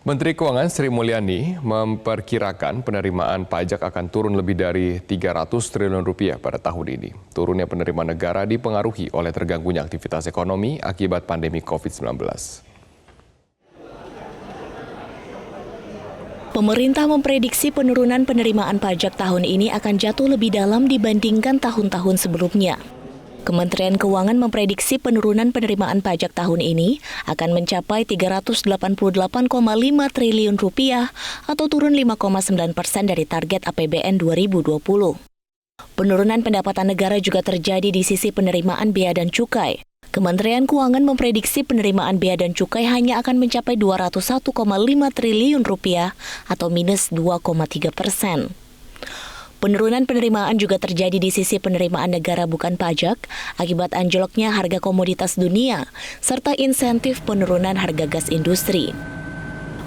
Menteri Keuangan Sri Mulyani memperkirakan penerimaan pajak akan turun lebih dari 300 triliun rupiah pada tahun ini. Turunnya penerimaan negara dipengaruhi oleh terganggunya aktivitas ekonomi akibat pandemi COVID-19. Pemerintah memprediksi penurunan penerimaan pajak tahun ini akan jatuh lebih dalam dibandingkan tahun-tahun sebelumnya. Kementerian Keuangan memprediksi penurunan penerimaan pajak tahun ini akan mencapai 388,5 triliun rupiah atau turun 5,9% dari target APBN 2020. Penurunan pendapatan negara juga terjadi di sisi penerimaan bea dan cukai. Kementerian Keuangan memprediksi penerimaan bea dan cukai hanya akan mencapai 201,5 triliun rupiah atau minus 2,3%. Penurunan penerimaan juga terjadi di sisi penerimaan negara bukan pajak akibat anjloknya harga komoditas dunia serta insentif penurunan harga gas industri.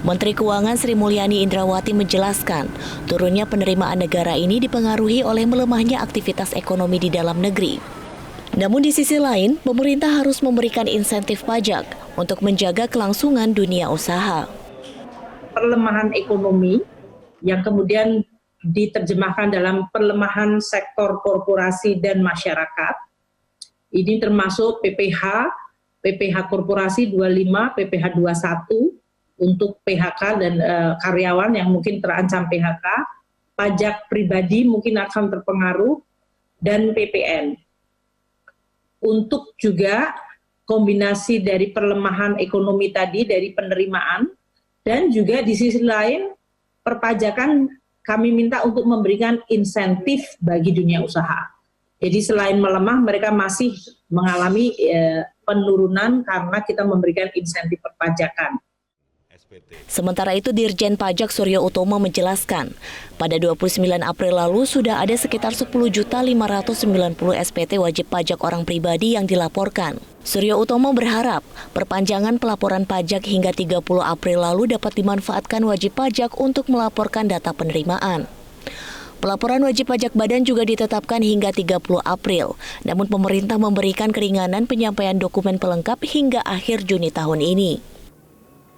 Menteri Keuangan Sri Mulyani Indrawati menjelaskan, turunnya penerimaan negara ini dipengaruhi oleh melemahnya aktivitas ekonomi di dalam negeri. Namun di sisi lain, pemerintah harus memberikan insentif pajak untuk menjaga kelangsungan dunia usaha. Perlemahan ekonomi yang kemudian diterjemahkan dalam pelemahan sektor korporasi dan masyarakat. Ini termasuk PPH korporasi 25, PPH 21 untuk PHK dan karyawan yang mungkin terancam PHK, pajak pribadi mungkin akan terpengaruh, dan PPN. Untuk juga kombinasi dari perlemahan ekonomi tadi, dari penerimaan, dan juga di sisi lain perpajakan kami minta untuk memberikan insentif bagi dunia usaha. Jadi selain melemah, mereka masih mengalami penurunan karena kita memberikan insentif perpajakan. Sementara itu, Dirjen Pajak Suryo Utomo menjelaskan, pada 29 April lalu sudah ada sekitar 10.590 SPT wajib pajak orang pribadi yang dilaporkan. Suryo Utomo berharap perpanjangan pelaporan pajak hingga 30 April lalu dapat dimanfaatkan wajib pajak untuk melaporkan data penerimaan. Pelaporan wajib pajak badan juga ditetapkan hingga 30 April, namun pemerintah memberikan keringanan penyampaian dokumen pelengkap hingga akhir Juni tahun ini.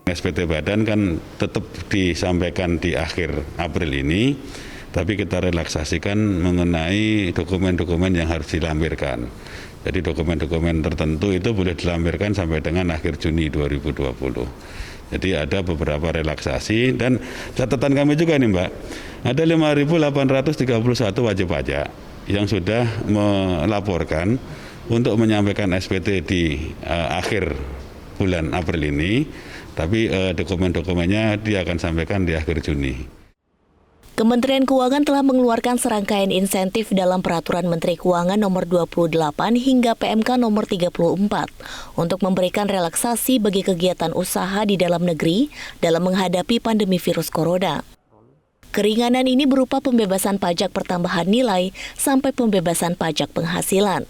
SPT badan kan tetap disampaikan di akhir April ini, tapi kita relaksasikan mengenai dokumen-dokumen yang harus dilampirkan. Jadi dokumen-dokumen tertentu itu boleh dilampirkan sampai dengan akhir Juni 2020. Jadi ada beberapa relaksasi dan catatan kami juga nih Mbak, ada 5.831 wajib pajak yang sudah melaporkan untuk menyampaikan SPT di akhir bulan April ini. Tapi dokumen-dokumennya dia akan sampaikan di akhir Juni. Kementerian Keuangan telah mengeluarkan serangkaian insentif dalam Peraturan Menteri Keuangan Nomor 28 hingga PMK Nomor 34 untuk memberikan relaksasi bagi kegiatan usaha di dalam negeri dalam menghadapi pandemi virus corona. Keringanan ini berupa pembebasan pajak pertambahan nilai sampai pembebasan pajak penghasilan.